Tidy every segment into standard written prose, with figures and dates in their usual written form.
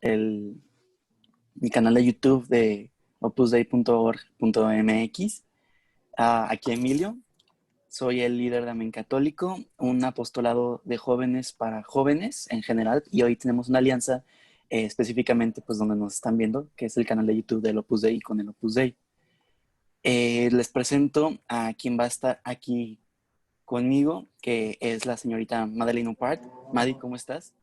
el, mi canal de YouTube de opusdei.org.mx. Aquí Emilio, soy el líder de Amén Católico, un apostolado de jóvenes para jóvenes en general, y hoy tenemos una alianza específicamente pues donde nos están viendo, que es el canal de YouTube del Opus Dei con el Opus Dei. Les presento a quien va a estar aquí conmigo, que es la señorita Madeleine Upart. Madi, ¿cómo estás?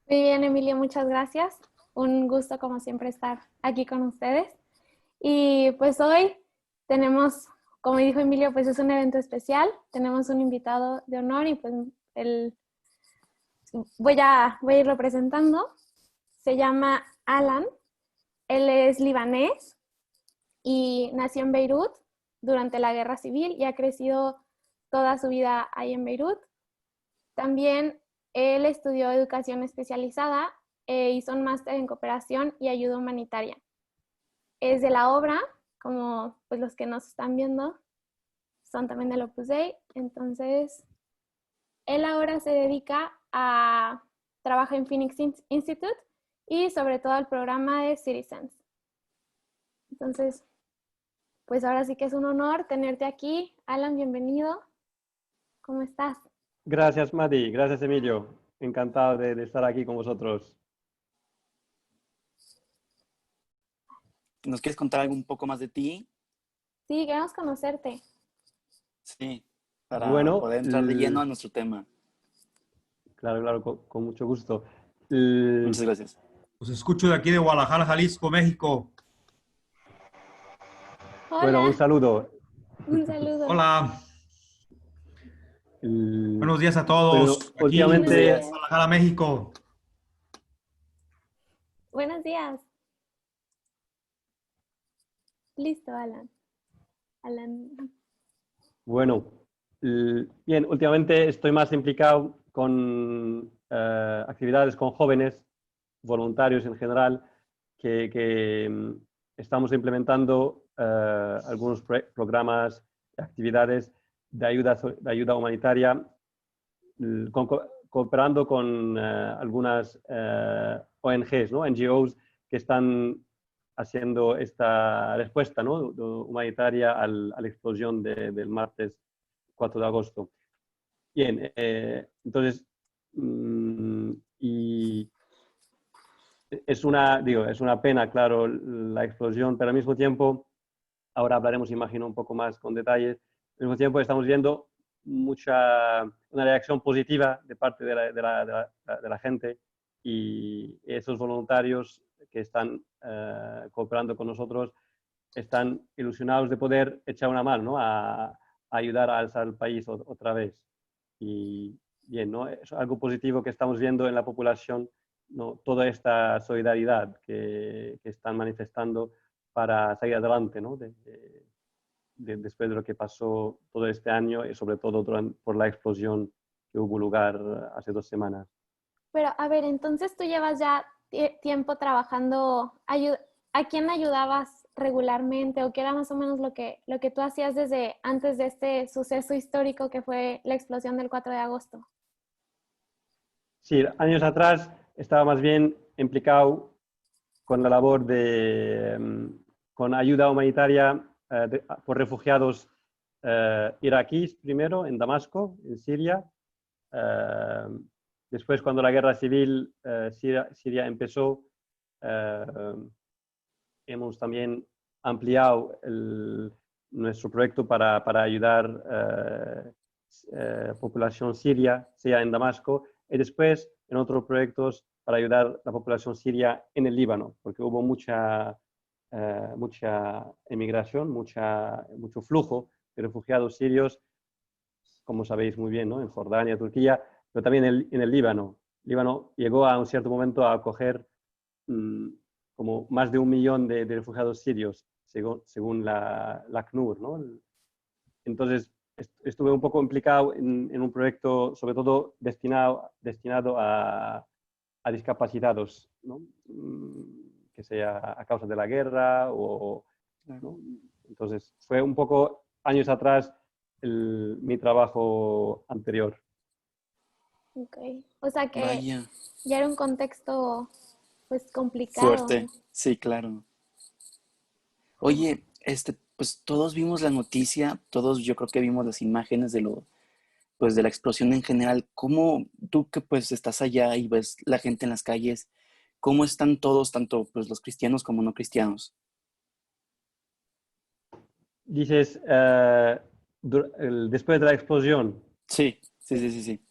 Muy bien, Emilio, muchas gracias. Un gusto, como siempre, estar aquí con ustedes. Y pues hoy tenemos, como dijo Emilio, pues es un evento especial. Tenemos un invitado de honor y pues voy a irlo presentando. Se llama Alan. Él es libanés y nació en Beirut durante la Guerra Civil y ha crecido toda su vida ahí en Beirut. También él estudió educación especializada, hizo un máster en cooperación y ayuda humanitaria. Es de la obra, como pues los que nos están viendo son también del Opus Dei. Entonces, él ahora se dedica a trabajar en Phoenix Institute y sobre todo al programa de Citizens. Entonces, pues ahora sí que es un honor tenerte aquí. Alan, bienvenido. ¿Cómo estás? Gracias, Mati. Gracias, Emilio. Encantado de estar aquí con vosotros. ¿Nos quieres contar algo un poco más de ti? Sí, queremos conocerte. Sí, para Bueno, poder entrar de lleno a nuestro tema. claro, con mucho gusto. Muchas gracias. Os escucho de aquí de Guadalajara, Jalisco, México. Bueno, un Hola, saludo. un saludo. Hola, buenos días a Bueno, todos. Aquí Buenos de últimamente, días. Guadalajara, México. Buenos días. Listo, Alan. Alan. bueno, bien, últimamente estoy más implicado con actividades con jóvenes, voluntarios en general, que estamos implementando algunos programas, actividades de ayuda humanitaria, cooperando con algunas ONGs, ¿no? NGOs que están haciendo esta respuesta, ¿no? humanitaria a la explosión del martes 4 de agosto. Bien, entonces, y es una pena, claro, la explosión, pero al mismo tiempo, ahora hablaremos, imagino, un poco más con detalles, al mismo tiempo estamos viendo una reacción positiva de parte de la gente, y esos voluntarios que están cooperando con nosotros están ilusionados de poder echar una mano, ¿no? a ayudar a alzar el país otra vez. Y bien, ¿no? Es algo positivo que estamos viendo en la población, ¿no? Toda esta solidaridad que están manifestando para salir adelante, ¿no? Después de lo que pasó todo este año y sobre todo por la explosión que hubo lugar hace 2 semanas. Pero a ver, entonces tú llevas ya tiempo trabajando. ¿A quién ayudabas regularmente o qué era más o menos lo que tú hacías desde antes de este suceso histórico que fue la explosión del 4 de agosto? Sí, años atrás estaba más bien implicado con la labor con ayuda humanitaria por refugiados iraquíes primero en Damasco, en Siria. Eh, Después, cuando la guerra civil Siria empezó, eh, hemos también ampliado nuestro proyecto para ayudar población siria, sea en Damasco, y después en otros proyectos para ayudar a la población siria en el Líbano, porque hubo mucha emigración, mucho flujo de refugiados sirios, como sabéis muy bien, ¿no? En Jordania, Turquía, pero también en el Líbano. Líbano llegó a un cierto momento a acoger como más de 1 millón de refugiados sirios, según la ACNUR, ¿no? Entonces, estuve un poco implicado en un proyecto, sobre todo destinado a discapacitados, ¿no? Que sea a causa de la guerra ¿no? Entonces, fue un poco años atrás mi trabajo anterior. Ok. O sea que Vaya. ya era un contexto pues complicado. Fuerte, sí, claro. Oye, pues todos vimos la noticia, todos yo creo que vimos las imágenes pues de la explosión en general. ¿Cómo tú que pues estás allá y ves la gente en las calles, cómo están todos, tanto pues los cristianos como no cristianos? Dices, después de la explosión. Sí, sí, sí, sí, sí.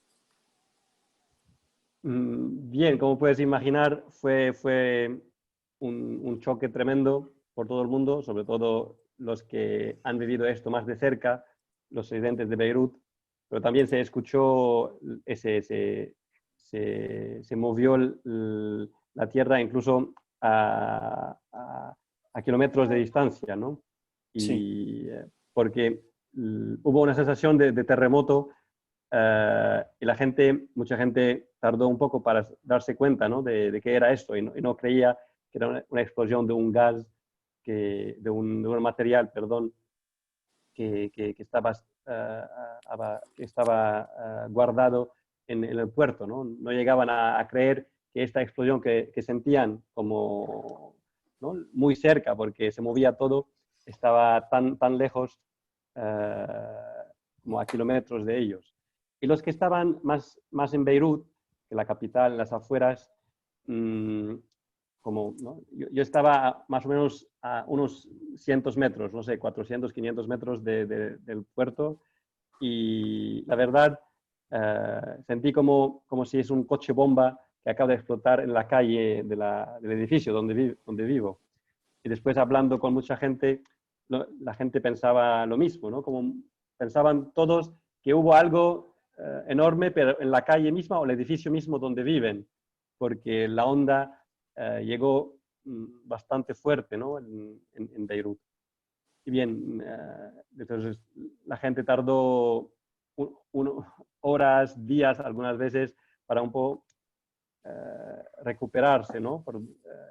Bien, como puedes imaginar, fue un choque tremendo por todo el mundo, sobre todo los que han vivido esto más de cerca, los residentes de Beirut, pero también se escuchó, se movió la tierra incluso a kilómetros de distancia, ¿no? Sí, Y porque hubo una sensación de terremoto. Y mucha gente tardó un poco para darse cuenta, ¿no? de qué era esto y no creía que era una explosión de un gas, de un material, perdón, que estaba, guardado en el puerto. No llegaban a creer que esta explosión que sentían como, ¿no? Muy cerca, porque se movía todo, estaba tan lejos como a kilómetros de ellos. Y los que estaban más en Beirut, que la capital, en las afueras, como, ¿no? Yo estaba más o menos a unos cientos metros, no sé, 400, 500 metros del puerto, y la verdad sentí como si es un coche bomba que acaba de explotar en la calle del edificio donde vivo. Y después hablando con mucha gente, la gente pensaba lo mismo, ¿no? Como pensaban todos que hubo algo enorme, pero en la calle misma o el edificio mismo donde viven, porque la onda llegó bastante fuerte, ¿no? En Beirut. Y bien, entonces la gente tardó horas, días, algunas veces, para un poco recuperarse, ¿no?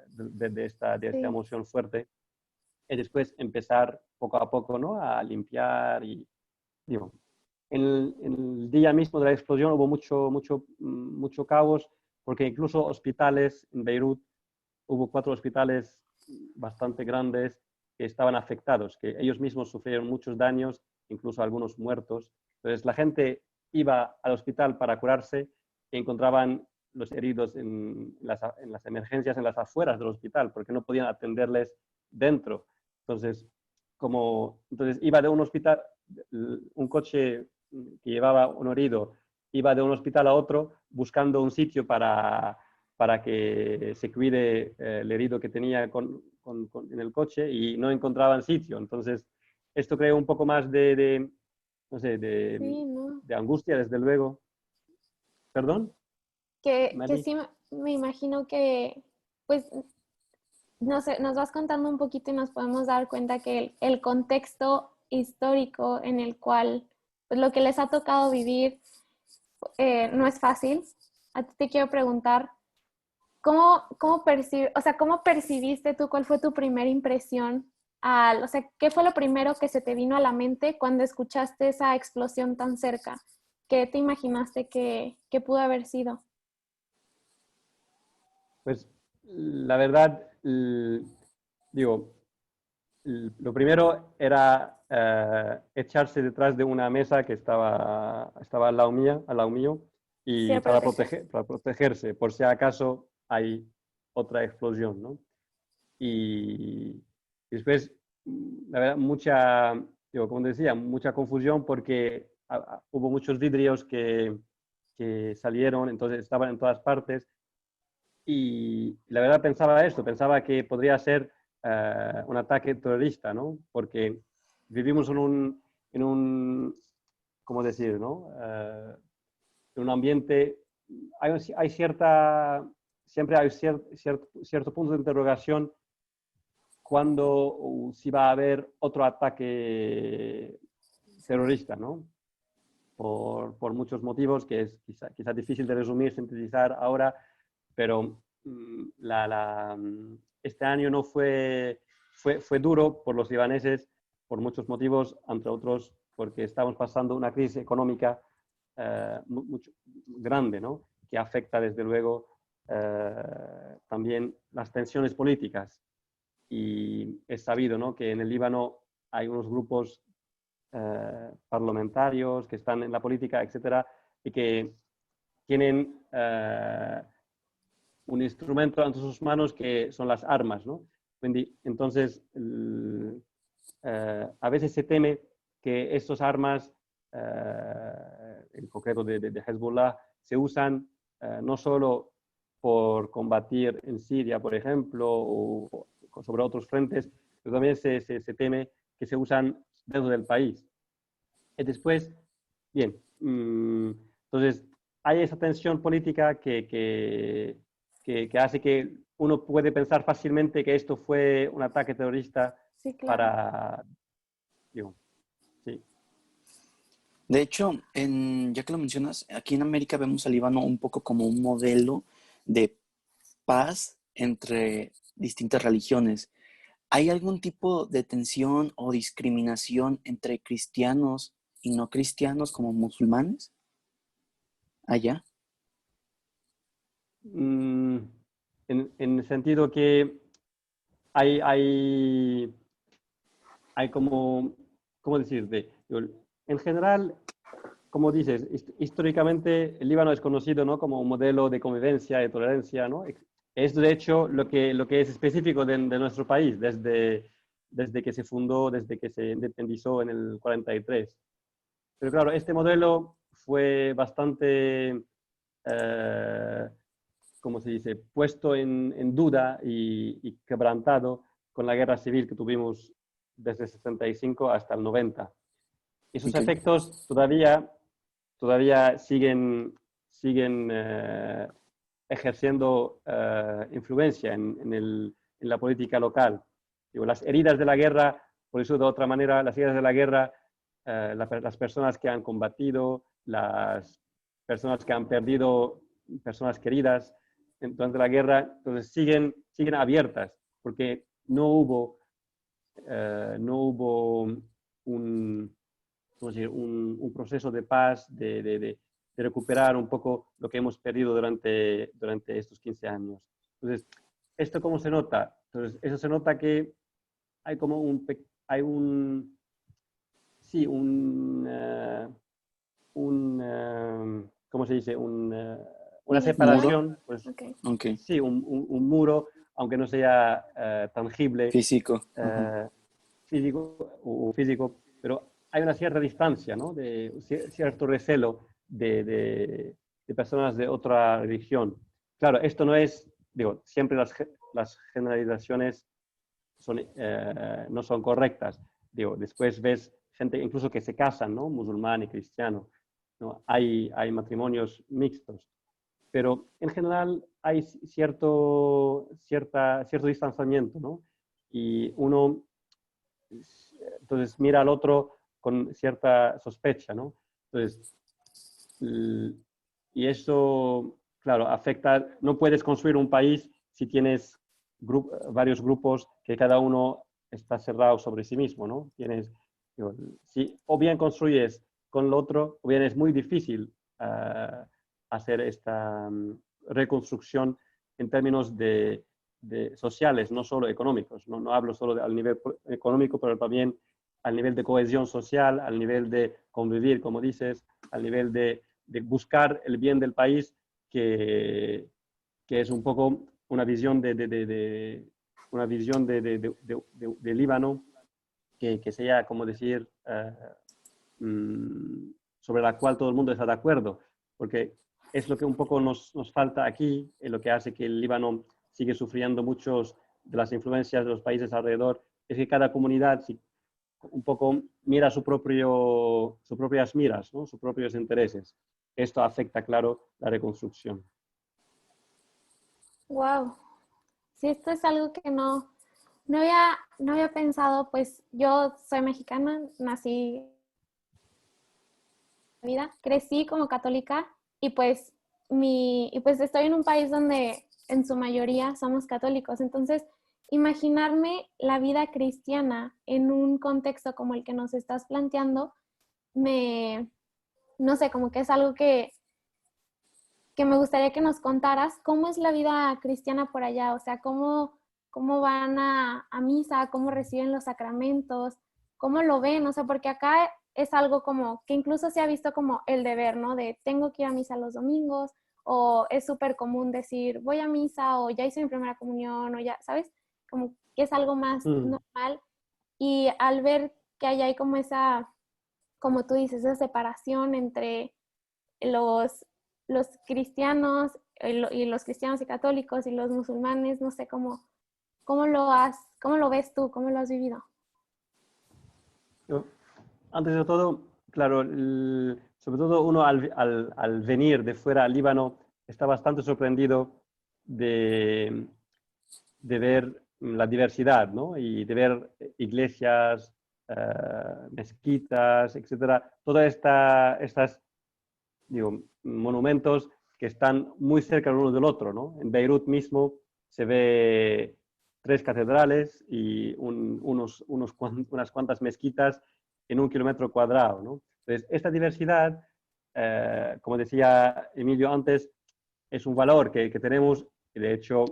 De esta Sí. emoción fuerte. Y después empezar poco a poco, ¿no? A limpiar y, digo, en el día mismo de la explosión hubo mucho caos, porque incluso hospitales en Beirut, hubo 4 hospitales bastante grandes que estaban afectados, que ellos mismos sufrieron muchos daños, incluso algunos muertos. Entonces la gente iba al hospital para curarse y encontraban los heridos en las emergencias, en las afueras del hospital, porque no podían atenderles dentro. Entonces iba de un hospital, un coche que llevaba un herido, iba de un hospital a otro buscando un sitio para que se cuide el herido que tenía en el coche y no encontraban sitio. Entonces, esto creó un poco más no sé, Sí, ¿no? de angustia, desde luego. ¿Perdón, Que Meli? sí me imagino que, pues, no sé, nos vas contando un poquito y nos podemos dar cuenta que el contexto histórico en el cual, pues, lo que les ha tocado vivir no es fácil. A ti te quiero preguntar, ¿cómo percibiste tú? ¿Cuál fue tu primera impresión? O sea, ¿qué fue lo primero que se te vino a la mente cuando escuchaste esa explosión tan cerca? ¿Qué te imaginaste que pudo haber sido? Pues la verdad, digo, lo primero era echarse detrás de una mesa que estaba al lado mío, Sí, y a proteger. para protegerse, por si acaso hay otra explosión, ¿no? Y después, la verdad, como decía, mucha confusión porque hubo muchos vidrios que salieron, entonces estaban en todas partes. Y la verdad pensaba que podría ser un ataque terrorista, ¿no? Porque vivimos ¿cómo decir, no? En un ambiente, hay siempre hay cierto punto de interrogación cuando si va a haber otro ataque terrorista, ¿no? Por muchos motivos que es quizá difícil de resumir, sintetizar ahora, pero este año no fue duro por los libaneses por muchos motivos, entre otros porque estamos pasando una crisis económica mucho grande, ¿no? Que afecta desde luego también las tensiones políticas. Y es sabido, ¿no?, que en el Líbano hay unos grupos parlamentarios que están en la política, etcétera, y que tienen un instrumento ante sus manos que son las armas, ¿no? Entonces, a veces se teme que estas armas, en concreto de Hezbollah, se usan no solo por combatir en Siria, por ejemplo, o sobre otros frentes, pero también se teme que se usan dentro del país. Y después, bien, entonces hay esa tensión política que hace que uno puede pensar fácilmente que esto fue un ataque terrorista Sí, claro. para, digo, sí. De hecho, ya que lo mencionas, aquí en América vemos al Líbano un poco como un modelo de paz entre distintas religiones. ¿Hay algún tipo de tensión o discriminación entre cristianos y no cristianos como musulmanes allá? En el sentido que hay como, ¿cómo decirte? En general, como dices, históricamente el Líbano es conocido, ¿no?, como un modelo de convivencia, de tolerancia, ¿no? Es de hecho lo que es específico de nuestro país desde que se fundó, desde que se independizó en el 43. Pero claro, este modelo fue bastante, ¿cómo se dice?, puesto en duda y quebrantado con la guerra civil que tuvimos desde el 65 hasta el 90. Y sus Ok. efectos todavía siguen ejerciendo influencia en la política local. Digo, las heridas de la guerra, por eso de otra manera, las heridas de la guerra, las personas que han combatido, las personas que han perdido personas queridas durante la guerra, entonces siguen abiertas, porque no hubo un, ¿cómo decir?, un proceso de paz, de recuperar un poco lo que hemos perdido durante estos 15 años. Entonces, ¿esto cómo se nota? Entonces, eso se nota que hay como hay sí, ¿cómo se dice? Una ¿Muro? separación, pues Ok. Ok, sí, un muro, aunque no sea tangible, físico. Ajá. físico o físico, pero hay una cierta distancia, ¿no?, de cierto recelo de personas de otra religión. Claro, esto no es, digo, siempre las generalizaciones no son correctas. Digo, después ves gente incluso que se casan, ¿no?, musulmán y cristiano, ¿no? Hay matrimonios mixtos, pero en general hay cierto distanciamiento, ¿no? Y uno entonces mira al otro con cierta sospecha, ¿no? Entonces, y eso, claro, afecta, no puedes construir un país si tienes varios grupos que cada uno está cerrado sobre sí mismo, ¿no? Digo, si o bien construyes con el otro, o bien es muy difícil hacer esta reconstrucción en términos de sociales, no solo económicos. No hablo solo al nivel económico, pero también al nivel de cohesión social, al nivel de convivir, como dices, al nivel de buscar el bien del país, que es un poco una visión de Líbano que sea, como decir, sobre la cual todo el mundo está de acuerdo, porque es lo que un poco nos falta aquí, es lo que hace que el Líbano sigue sufriendo muchos de las influencias de los países alrededor, es que cada comunidad un poco mira sus propias miras, ¿no?, sus propios intereses. Esto afecta, claro, la reconstrucción. Wow. Sí, esto es algo que no había pensado. Pues yo soy mexicana, nací en vida, crecí como católica y pues estoy en un país donde en su mayoría somos católicos. Entonces, imaginarme la vida cristiana en un contexto como el que nos estás planteando, no sé, como que es algo que que me gustaría que nos contaras cómo es la vida cristiana por allá, o sea, cómo van a misa, cómo reciben los sacramentos, cómo lo ven, o sea, porque acá es algo como que incluso se ha visto como el deber, ¿no? De tengo que ir a misa los domingos, o es súper común decir voy a misa, o ya hice mi primera comunión, o ya, ¿sabes? Como que es algo más Mm. normal. Y al ver que allá hay como esa, como tú dices, esa separación entre los, los cristianos y los cristianos y católicos y los musulmanes, no sé cómo lo ves tú, cómo lo has vivido. Yo, antes de todo, claro, sobre todo uno al venir de fuera al Líbano está bastante sorprendido de, de ver la diversidad, ¿no? Y de ver iglesias, mezquitas, etcétera. Todas estas, digo, monumentos que están muy cerca el uno del otro, ¿no? En Beirut mismo se ve 3 catedrales y unas cuantas mezquitas en 1 kilómetro cuadrado, ¿no? Entonces, esta diversidad, como decía Emilio antes, es un valor que tenemos y de hecho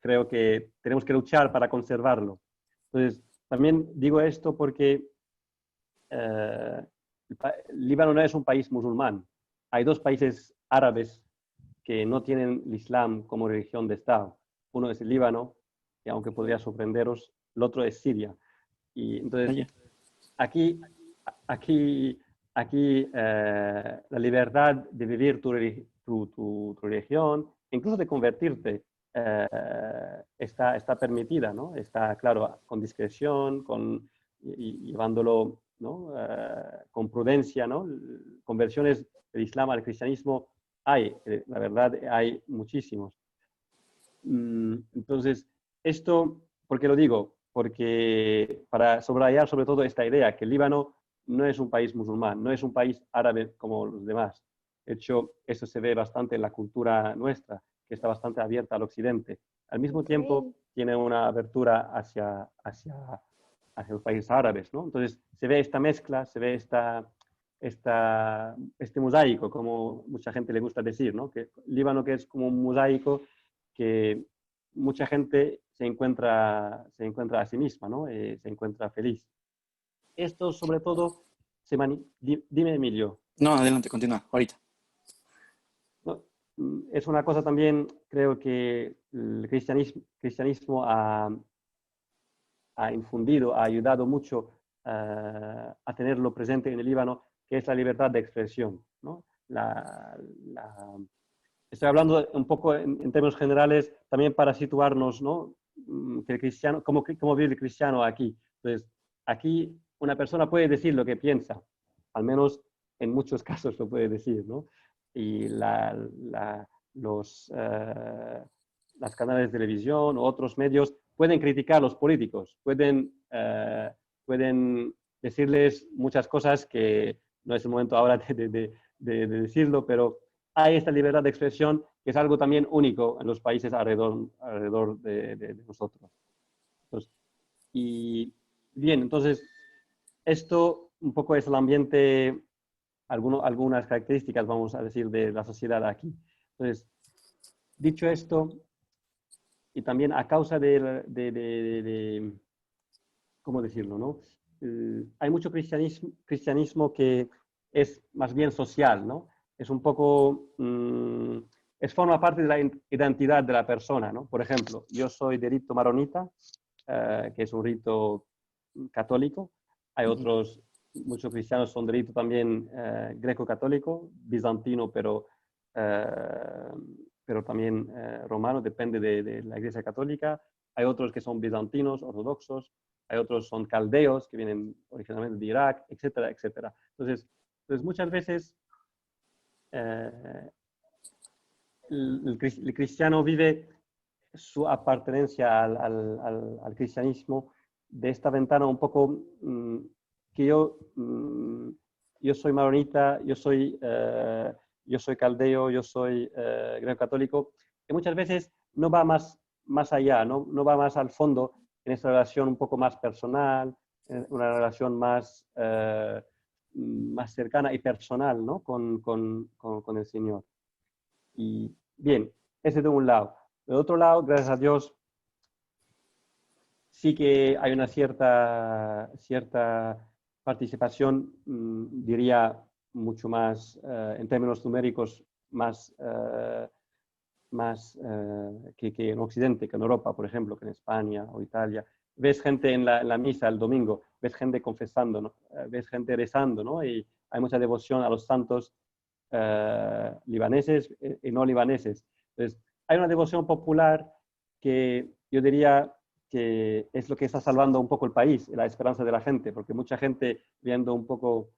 creo que tenemos que luchar para conservarlo. Entonces, también digo esto porque eh, Líbano no es un país musulmán. Hay 2 países árabes que no tienen el Islam como religión de Estado. Uno es el Líbano, y aunque podría sorprenderos, el otro es Siria. Y entonces, Vaya. aquí, la libertad de vivir tu religión, incluso de convertirte, está permitida, ¿no? Está, claro, con discreción, llevándolo, ¿no? Con prudencia, ¿no? Conversiones del Islam al cristianismo hay, la verdad, hay muchísimos. Entonces, esto, ¿por qué lo digo? Porque para subrayar sobre todo esta idea, que el Líbano no es un país musulmán, no es un país árabe como los demás. De hecho, eso se ve bastante en la cultura nuestra, que está bastante abierta al occidente. Al mismo tiempo, Okay. tiene una abertura hacia los países árabes, ¿no? Entonces, se ve esta mezcla, se ve este mosaico, como mucha gente le gusta decir, ¿no? Que Líbano que es como un mosaico que mucha gente se encuentra a sí misma, ¿no? Se encuentra feliz. Esto sobre todo, dime Emilio, No, adelante, continúa, ahorita. ¿no? Es una cosa también, creo que el cristianismo ha infundido, ha ayudado mucho a tenerlo presente en el Líbano, que es la libertad de expresión, ¿no? Estoy hablando un poco en términos generales también para situarnos, ¿no? Que el cristiano, cómo vive el cristiano aquí. Entonces, aquí una persona puede decir lo que piensa, al menos en muchos casos lo puede decir, ¿no? Y las canales de televisión u otros medios pueden criticar a los políticos, pueden decirles muchas cosas que no es el momento ahora de decirlo, pero hay esta libertad de expresión que es algo también único en los países alrededor de nosotros. Entonces, y bien, entonces, esto un poco es el ambiente, algunas características, vamos a decir, de la sociedad aquí. Entonces, dicho esto, y también a causa ¿cómo decirlo, no? Hay mucho cristianismo que es más bien social, ¿no? Es un poco, forma parte de la identidad de la persona, ¿no? Por ejemplo, yo soy de rito maronita, que es un rito católico. Hay otros, muchos cristianos son de rito también greco-católico, bizantino, pero también romano, depende de la Iglesia Católica. Hay otros que son bizantinos, ortodoxos, hay otros son caldeos, que vienen originalmente de Irak, etcétera, etcétera. Entonces muchas veces eh, el cristiano vive su apartenencia al cristianismo de esta ventana un poco que yo soy maronita, yo soy caldeo, yo soy greco-católico, que muchas veces no va más allá, no va más al fondo en esta relación un poco más personal, una relación más cercana y personal, ¿no? con el Señor. Y bien, ese de un lado. De otro lado, gracias a Dios, sí que hay una cierta participación, diría, mucho más, en términos numéricos, más que en Occidente, que en Europa, por ejemplo, que en España o Italia. Ves gente en la misa el domingo, ves gente confesando, ¿no? Ves gente rezando, ¿no? Y hay mucha devoción a los santos libaneses y no libaneses. Entonces, hay una devoción popular que yo diría que es lo que está salvando un poco el país, la esperanza de la gente, porque mucha gente viendo un poco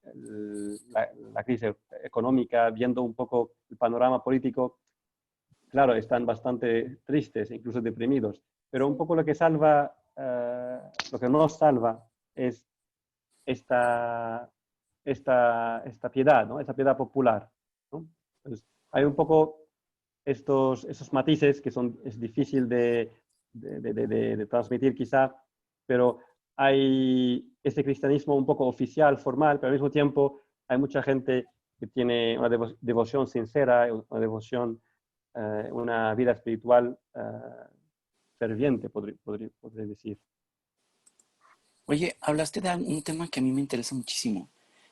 la crisis económica, viendo un poco el panorama político, claro, están bastante tristes, incluso deprimidos, pero un poco lo que salva, lo que nos salva es esta, esta piedad, ¿no? Esta piedad popular, ¿no? Entonces, hay un poco esos matices que es difícil de transmitir quizá, pero hay este cristianismo un poco oficial, formal, pero al mismo tiempo hay mucha gente que tiene una devoción sincera, una devoción, una vida espiritual ferviente, podría decir. Oye, hablaste de un tema que a mí me interesa muchísimo.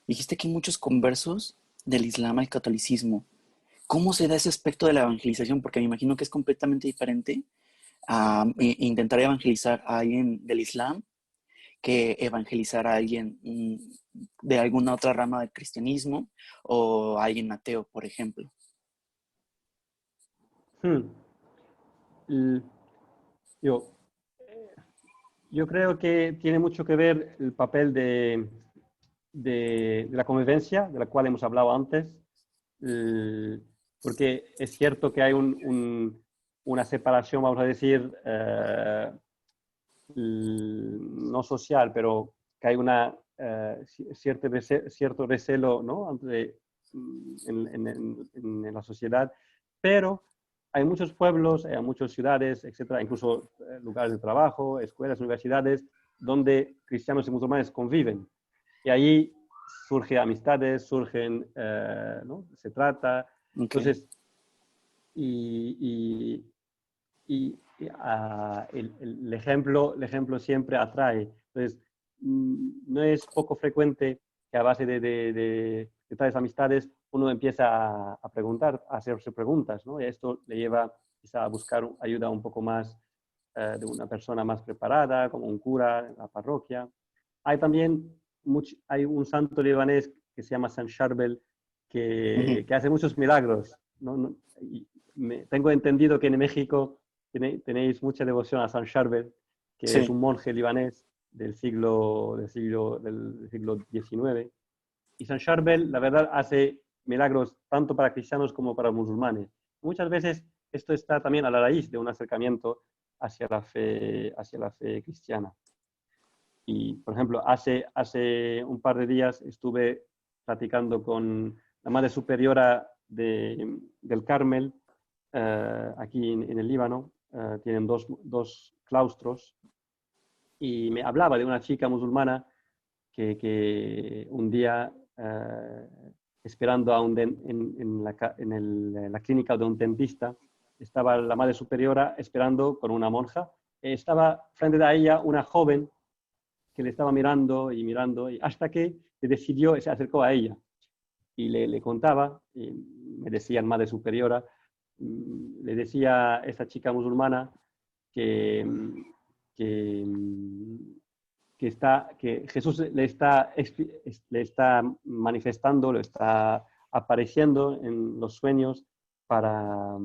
Dijiste que hay muchos conversos del Islam al catolicismo. ¿Cómo se da ese aspecto de la evangelización? Porque me imagino que es completamente diferente a intentar evangelizar a alguien del Islam que evangelizar a alguien de alguna otra rama del cristianismo o a alguien ateo, por ejemplo. Hmm. El- Yo, yo creo que tiene mucho que ver el papel de la convivencia, de la cual hemos hablado antes, porque es cierto que hay una separación, vamos a decir, no social, pero que hay una cierto recelo, ¿no? En la sociedad, pero hay muchos pueblos, hay muchas ciudades, etcétera, incluso lugares de trabajo, escuelas, universidades, donde cristianos y musulmanes conviven. Y ahí surgen amistades, ¿no? Se trata. Okay. Entonces, y, el ejemplo siempre atrae. Entonces, no es poco frecuente que a base de tales amistades uno empieza a preguntar, a hacerse preguntas, ¿no? Y esto le lleva quizá a buscar ayuda un poco más de una persona más preparada, como un cura en la parroquia. Hay también hay un santo libanés que se llama San Charbel, que hace muchos milagros, ¿no? Tengo entendido que en México tenéis mucha devoción a San Charbel, que es Sí. un monje libanés del siglo XIX. Y San Charbel, la verdad, hace milagros tanto para cristianos como para musulmanes. Muchas veces esto está también a la raíz de un acercamiento hacia la fe cristiana. Y, por ejemplo, hace un par de días estuve platicando con la Madre Superiora del Carmel, aquí en el Líbano. Tienen dos claustros, y me hablaba de una chica musulmana que un día, esperando en la clínica de un dentista, estaba la Madre Superiora esperando con una monja. Estaba frente a ella una joven que le estaba mirando y mirando, y hasta que se acercó a ella y le contaba, y me decía Madre Superiora, le decía a esta chica musulmana que, que, que Jesús le está manifestando, le está apareciendo en los sueños para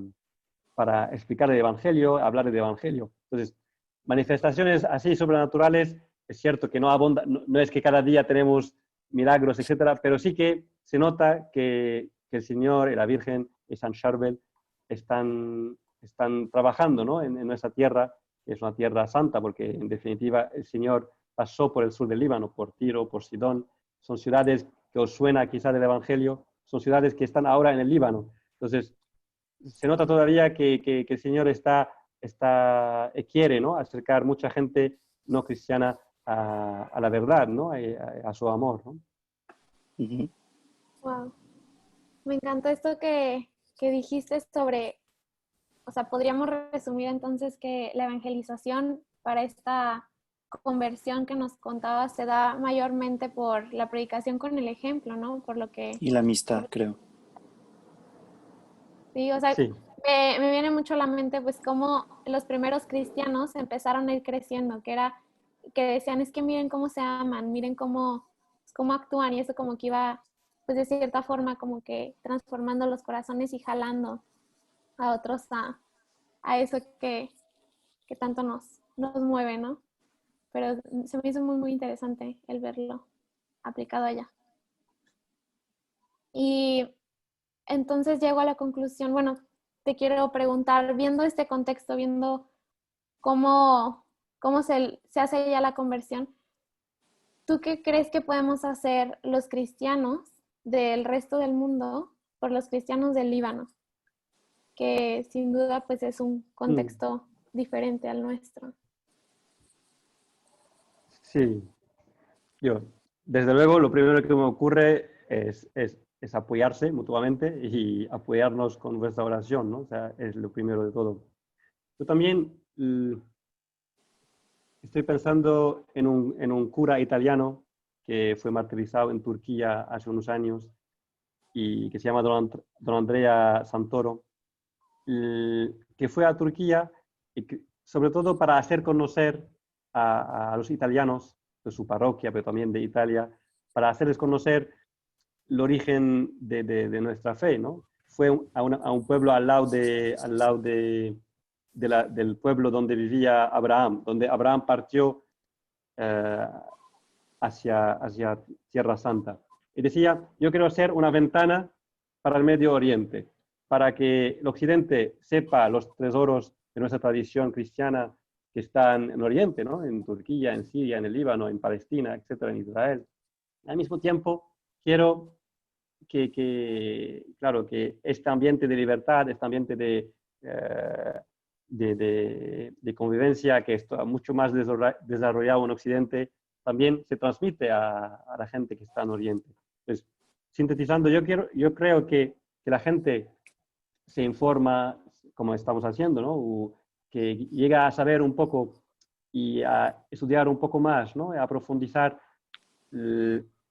explicar el Evangelio, hablar del Evangelio. Entonces, manifestaciones así sobrenaturales, es cierto que no abunda, no es que cada día tenemos milagros, etcétera, pero sí que se nota que el Señor y la Virgen y San Charbel están trabajando, ¿no? en nuestra tierra, que es una tierra santa, porque en definitiva el Señor pasó por el sur del Líbano, por Tiro, por Sidón. Son ciudades que os suena quizá del Evangelio, son ciudades que están ahora en el Líbano. Entonces, se nota todavía que el Señor quiere, ¿no? Acercar mucha gente no cristiana a la verdad, ¿no? A su amor, ¿no? Uh-huh. Wow. Me encantó esto que que dijiste sobre, o sea, podríamos resumir entonces que la evangelización para esta conversión que nos contabas se da mayormente por la predicación con el ejemplo, ¿no? Por lo que, Y la amistad, creo. sí, o sea, Sí, me viene mucho a la mente pues cómo los primeros cristianos empezaron a ir creciendo, que era, que decían, es que miren cómo se aman, miren cómo actúan, y eso como que iba, pues de cierta forma como que transformando los corazones y jalando a otros a eso que tanto nos mueve, ¿no? Pero se me hizo muy, muy interesante el verlo aplicado allá. Y entonces llego a la conclusión, bueno, te quiero preguntar, viendo este contexto, viendo cómo se hace ya la conversión, ¿tú qué crees que podemos hacer los cristianos del resto del mundo por los cristianos del Líbano? Que sin duda pues es un mm, contexto diferente al nuestro. sí. Yo, desde luego, lo primero que me ocurre es apoyarse mutuamente y apoyarnos con vuestra oración, ¿no? O sea, es lo primero de todo. Yo también estoy pensando en un cura italiano que fue martirizado en Turquía hace unos años y que se llama Don Andrea Santoro, que fue a Turquía y sobre todo para hacer conocer a los italianos de su parroquia, pero también de Italia, para hacerles conocer el origen de nuestra fe, ¿no? Fue a un pueblo al lado del pueblo donde vivía Abraham, donde Abraham partió eh, hacia Tierra Santa. Y decía, yo quiero ser una ventana para el Medio Oriente, para que el Occidente sepa los tesoros de nuestra tradición cristiana que están en Oriente, ¿no? En Turquía, en Siria, en el Líbano, en Palestina, etcétera, en Israel. Al mismo tiempo, quiero claro, que este ambiente de libertad, este ambiente de convivencia que está mucho más desarrollado en Occidente, también se transmite a la gente que está en Oriente. Entonces, sintetizando, yo creo que la gente se informa como estamos haciendo, ¿no? O que llega a saber un poco y a estudiar un poco más, ¿no? A profundizar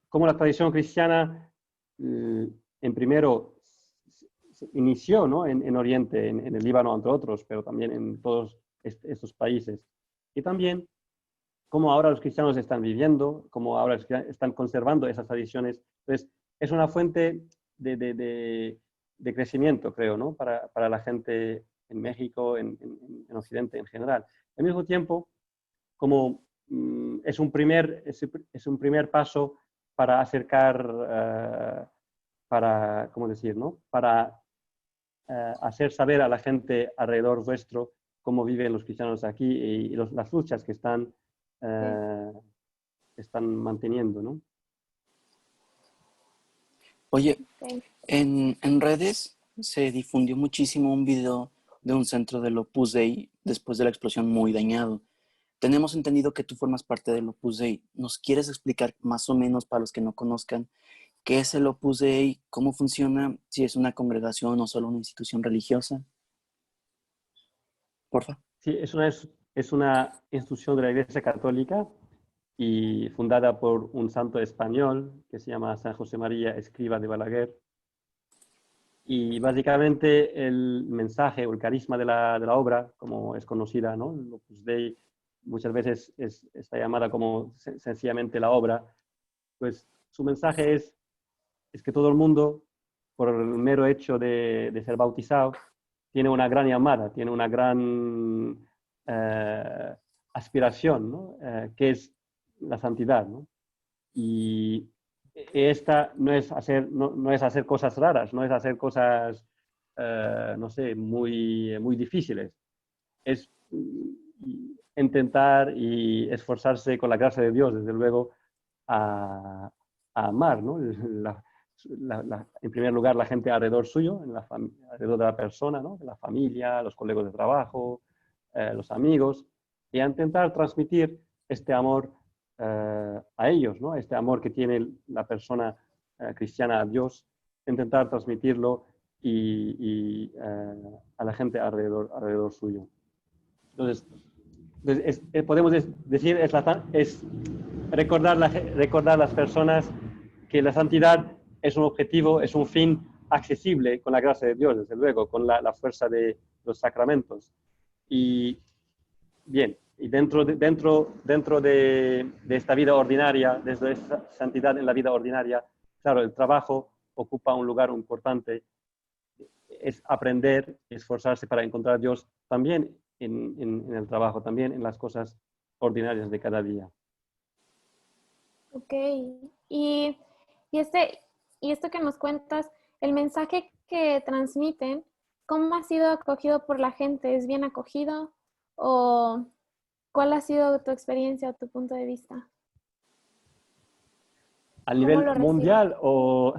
cómo la tradición cristiana en primero se inició, ¿no? En Oriente, en el Líbano, entre otros, pero también en todos estos países. Y también cómo ahora los cristianos están viviendo, cómo ahora están conservando esas tradiciones. Entonces, es una fuente de crecimiento, creo, ¿no? Para la gente en México, en Occidente en general. Al mismo tiempo, como es un primer paso para acercar, ¿cómo decir, no? Para hacer saber a la gente alrededor vuestro cómo viven los cristianos aquí y las luchas Sí. que están manteniendo, ¿no? Oye, Sí. en redes se difundió muchísimo un video de un centro del Opus Dei después de la explosión muy dañado. Tenemos entendido que tú formas parte del Opus Dei. ¿Nos quieres explicar más o menos, para los que no conozcan, qué es el Opus Dei, cómo funciona, si es una congregación o solo una institución religiosa? Porfa. Sí, es una institución de la Iglesia Católica y fundada por un santo español que se llama San José María Escrivá de Balaguer. Y básicamente el mensaje o el carisma de la obra, como es conocida, ¿no? El Opus Dei muchas veces está llamada como sencillamente la obra, pues su mensaje es que todo el mundo, por el mero hecho de ser bautizado, tiene una gran llamada, tiene una gran aspiración, ¿no? Que es la santidad, ¿no? Y esta no es hacer cosas raras, no es hacer cosas, no sé, muy difíciles. Es intentar y esforzarse con la gracia de Dios, desde luego, a amar, ¿no? En primer lugar, la gente alrededor suyo, alrededor de la persona, ¿no? La familia, los colegas de trabajo, los amigos, y a intentar transmitir este amor a ellos, ¿no? Este amor que tiene la persona cristiana a Dios, intentar transmitirlo a la gente alrededor suyo. Entonces podemos decir, es recordar a las personas que la santidad es un objetivo, es un fin accesible con la gracia de Dios, desde luego, con la fuerza de los sacramentos. Y bien, y dentro de esta vida ordinaria, desde esa santidad en la vida ordinaria, claro, el trabajo ocupa un lugar importante. Es aprender, esforzarse para encontrar a Dios también en el trabajo, también en las cosas ordinarias de cada día. Ok, y, y, este, y esto que nos cuentas, el mensaje que transmiten, ¿cómo ha sido acogido por la gente? ¿Es bien acogido? ¿O cuál ha sido tu experiencia o tu punto de vista? ¿A ¿Cómo nivel lo reciben? mundial o...?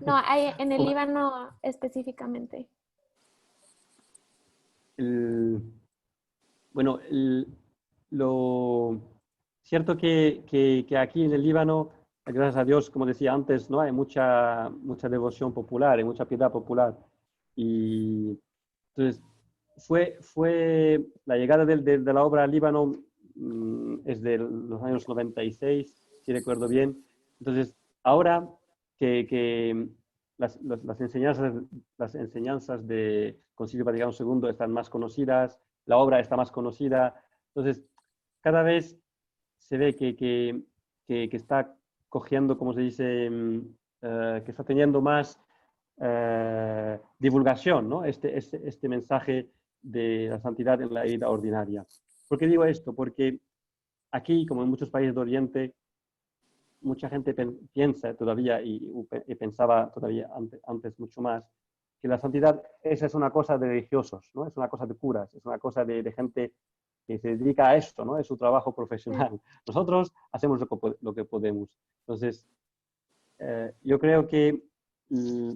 No, en el Líbano específicamente. Bueno, lo cierto que aquí en el Líbano, gracias a Dios, como decía antes, ¿no? Hay mucha devoción popular, hay mucha piedad popular. Y entonces fue la llegada de la obra al Líbano es de los años 96, si recuerdo bien. Entonces, ahora que las enseñanzas de Concilio Vaticano II están más conocidas, la obra está más conocida, entonces cada vez se ve que está cogiendo, como se dice, que está teniendo más divulgación, ¿no? Este mensaje de la santidad en la vida ordinaria. ¿Por qué digo esto? Porque aquí, como en muchos países de Oriente, mucha gente piensa todavía, y pensaba todavía antes mucho más, que la santidad esa es una cosa de religiosos, ¿no? Es una cosa de curas, es una cosa de gente que se dedica a esto, ¿no? Es su trabajo profesional. Nosotros hacemos lo que podemos. Entonces, yo creo que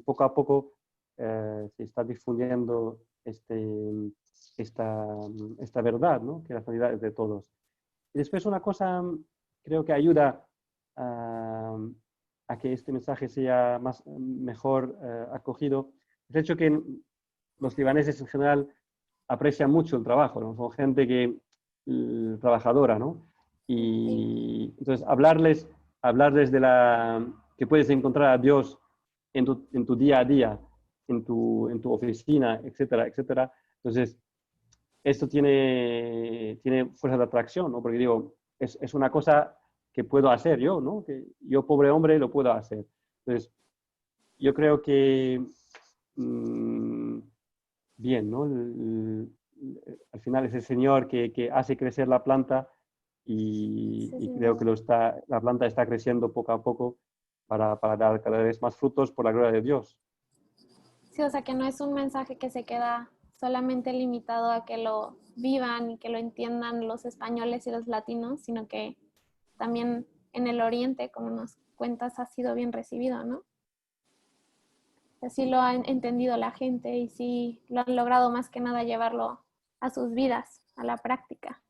poco a poco se está difundiendo esta verdad, ¿no? Que la santidad es de todos. Y después una cosa creo que ayuda a que este mensaje sea mejor acogido, es el hecho que los libaneses en general aprecian mucho el trabajo, ¿no? Son gente trabajadora, ¿no? Y entonces hablarles que puedes encontrar a Dios en tu día a día, en tu oficina, etcétera, etcétera. Entonces, esto tiene fuerza de atracción, ¿no? Porque digo, es una cosa que puedo hacer yo, ¿no? Que yo, pobre hombre, lo puedo hacer. Entonces, yo creo que bien, ¿no? Al final es el Señor que hace crecer la planta y creo que la planta está creciendo poco a poco para dar cada vez más frutos por la gloria de Dios. Sí, o sea que no es un mensaje que se queda solamente limitado a que lo vivan y que lo entiendan los españoles y los latinos, sino que también en el Oriente, como nos cuentas, ha sido bien recibido, ¿no? Así lo ha entendido la gente y sí lo han logrado más que nada llevarlo a sus vidas, a la práctica.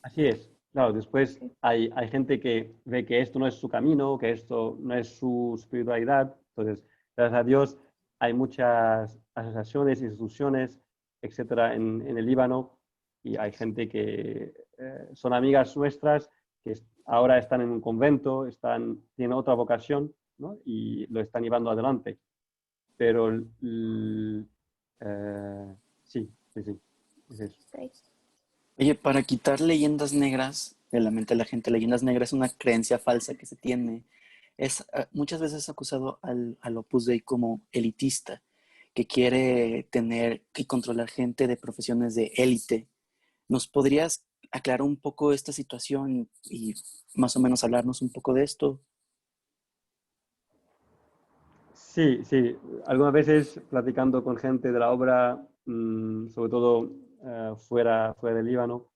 Así es. Claro, después hay gente que ve que esto no es su camino, que esto no es su espiritualidad. Entonces, gracias a Dios, hay muchas asociaciones, instituciones, etcétera, en el Líbano, y hay gente que son amigas nuestras que ahora están en un convento, tienen otra vocación, ¿no? Y lo están llevando adelante. Pero sí, es eso. Okay. Oye, para quitar leyendas negras de la mente de la gente, leyendas negras es una creencia falsa que se tiene. Muchas veces acusado al Opus Dei como elitista, que quiere tener y controlar gente de profesiones de élite. ¿Nos podrías aclarar un poco esta situación y más o menos hablarnos un poco de esto? Sí, sí. Algunas veces platicando con gente de la obra, sobre todo fuera del Líbano,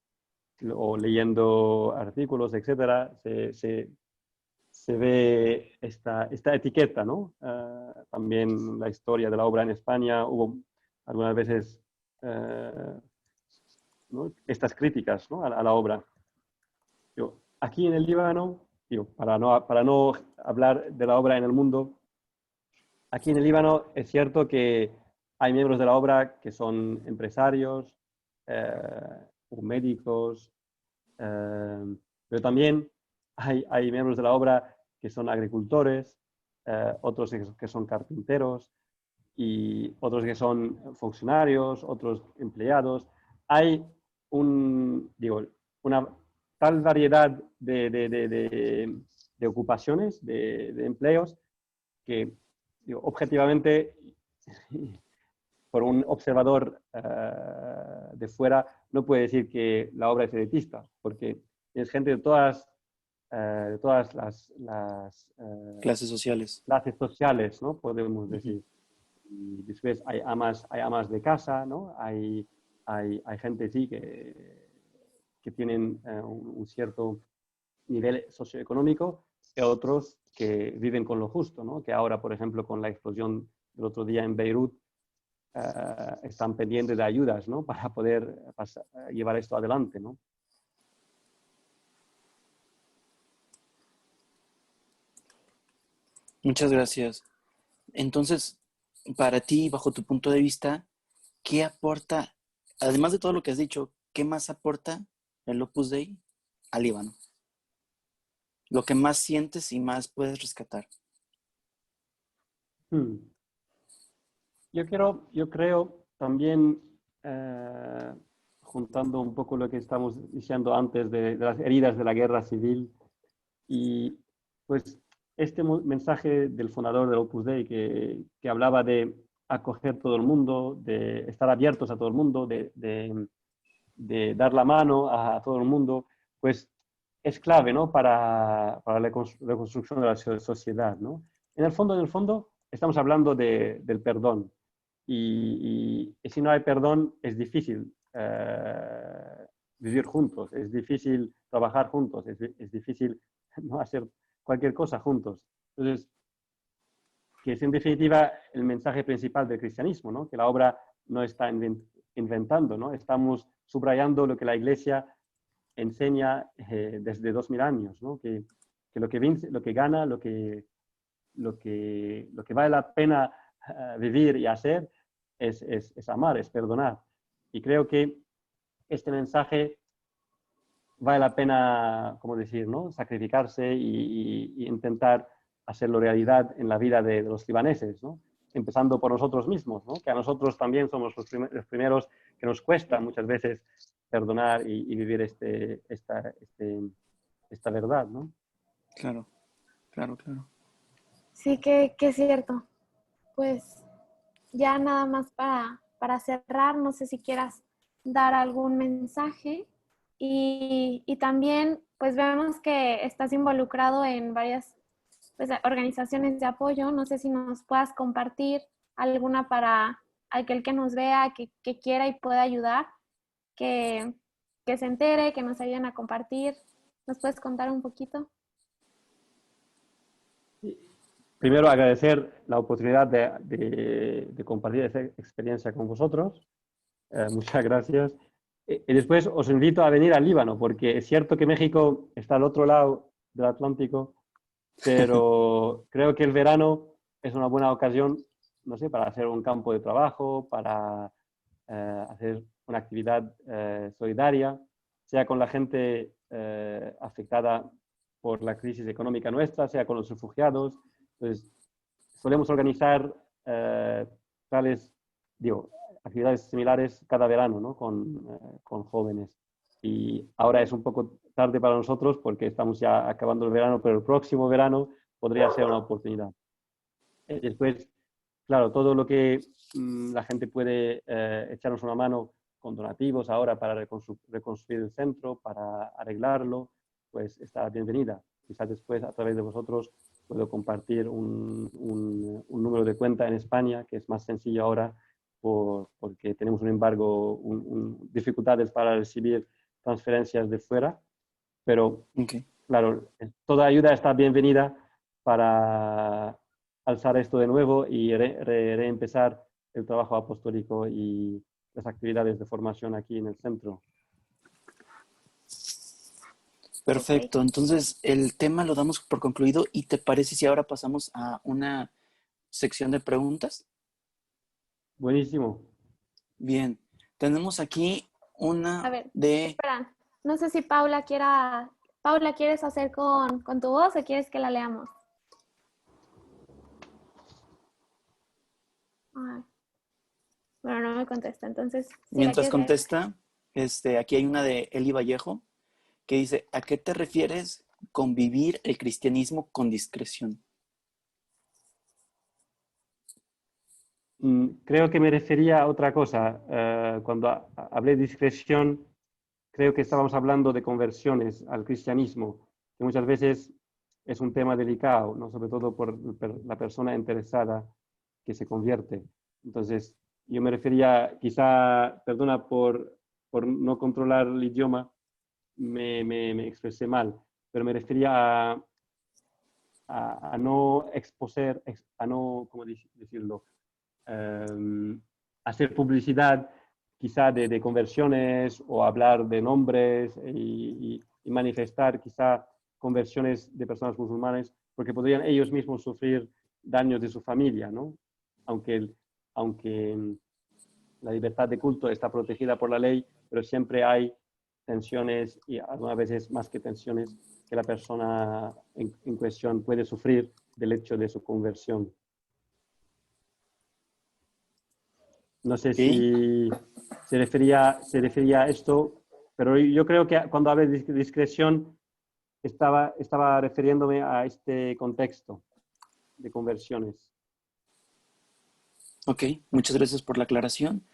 o leyendo artículos, etcétera, se ve esta etiqueta, ¿no? También la historia de la obra en España, hubo algunas veces ¿no? Estas críticas, ¿no? a la obra. Aquí en el Líbano, para no hablar de la obra en el mundo, aquí en el Líbano es cierto que hay miembros de la obra que son empresarios, o médicos, pero también hay miembros de la obra que son agricultores, otros que son carpinteros y otros que son funcionarios, otros empleados. Hay una tal variedad de ocupaciones, de empleos, que objetivamente, por un observador de fuera, no puede decir que la obra es elitista, porque es gente de todas Clases sociales. clases sociales, ¿no? Podemos Ujú. decir. Y después hay amas de casa, ¿no? Hay gente, sí, que tienen un cierto nivel socioeconómico, y otros que viven con lo justo, ¿no? Que ahora, por ejemplo, con la explosión del otro día en Beirut, están pendientes de ayudas, ¿no? Para poder llevar esto adelante, ¿no? Muchas gracias. Entonces, para ti, bajo tu punto de vista, ¿qué aporta, además de todo lo que has dicho, qué más aporta el Opus Dei al Líbano? Lo que más sientes y más puedes rescatar. Hmm. Yo creo también, juntando un poco lo que estamos diciendo antes de las heridas de la guerra civil, y pues este mensaje del fundador del Opus Dei que hablaba de acoger todo el mundo, de estar abiertos a todo el mundo, de dar la mano a todo el mundo, pues es clave, ¿no? Para la reconstrucción de la sociedad, ¿no? En el fondo, estamos hablando del perdón. Y si no hay perdón, es difícil vivir juntos, es difícil trabajar juntos, es difícil no hacer cualquier cosa juntos. Entonces, que es en definitiva el mensaje principal del cristianismo, ¿no? Que la obra no está inventando, ¿no? Estamos subrayando lo que la Iglesia enseña desde 2000 años, ¿no? Que lo que vence, lo que gana, lo que vale la pena vivir y hacer es amar, es perdonar. Y creo que este mensaje vale la pena, ¿cómo decir?, ¿no? Sacrificarse y intentar hacerlo realidad en la vida de los libaneses, ¿no? Empezando por nosotros mismos, ¿no? Que a nosotros también somos los primeros que nos cuesta muchas veces perdonar y vivir esta verdad, ¿no? Claro, claro, claro. Sí, que es cierto. Pues ya nada más para cerrar, no sé si quieras dar algún mensaje y también pues vemos que estás involucrado en varias pues, organizaciones de apoyo. No sé si nos puedas compartir alguna para aquel que nos vea, que quiera y pueda ayudar, que, que se entere, que nos ayuden a compartir. ¿Nos puedes contar un poquito? Primero, agradecer la oportunidad de compartir esta experiencia con vosotros. Muchas gracias. Y después os invito a venir al Líbano, porque es cierto que México está al otro lado del Atlántico, pero creo que el verano es una buena ocasión, no sé, para hacer un campo de trabajo, para hacer una actividad solidaria, sea con la gente afectada por la crisis económica nuestra, sea con los refugiados. Entonces, solemos organizar tales, digo, actividades similares cada verano, ¿no? Con jóvenes. Y ahora es un poco tarde para nosotros porque estamos ya acabando el verano, pero el próximo verano podría ser una oportunidad. Después, claro, todo lo que la gente puede echarnos una mano con donativos ahora para reconstruir el centro, para arreglarlo, pues está bienvenida. Quizás después, a través de vosotros, puedo compartir un número de cuenta en España, que es más sencillo ahora porque tenemos un embargo, dificultades para recibir transferencias de fuera, pero Okay. claro, toda ayuda está bienvenida para alzar esto de nuevo y reempezar el trabajo apostólico y las actividades de formación aquí en el centro. Perfecto. Entonces, el tema lo damos por concluido y ¿te parece si ahora pasamos a una sección de preguntas? Buenísimo. Bien, tenemos aquí A una ver, de... espera. No sé si Paula quiera... Paula, ¿quieres hacer con tu voz o quieres que la leamos? Ay, bueno, no me contesta, entonces, si la Mientras quieres leer. contesta, aquí hay una de Eli Vallejo que dice, ¿a qué te refieres con vivir el cristianismo con discreción? Creo que me refería a otra cosa. Cuando hablé de discreción, creo que estábamos hablando de conversiones al cristianismo, que muchas veces es un tema delicado, ¿no? Sobre todo por la persona interesada que se convierte. Entonces, yo me refería, quizá, perdona por no controlar el idioma, me expresé mal, pero me refería a no exponer, a no, ¿cómo decirlo? Hacer publicidad quizá de conversiones o hablar de nombres y manifestar quizá conversiones de personas musulmanes, porque podrían ellos mismos sufrir daños de su familia, ¿no? Aunque la libertad de culto está protegida por la ley, pero siempre hay tensiones y algunas veces más que tensiones que la persona en cuestión puede sufrir del hecho de su conversión. No sé ¿Sí? si se refería a esto, pero yo creo que cuando hablé de discreción estaba refiriéndome a este contexto de conversiones. Ok, muchas gracias por la aclaración.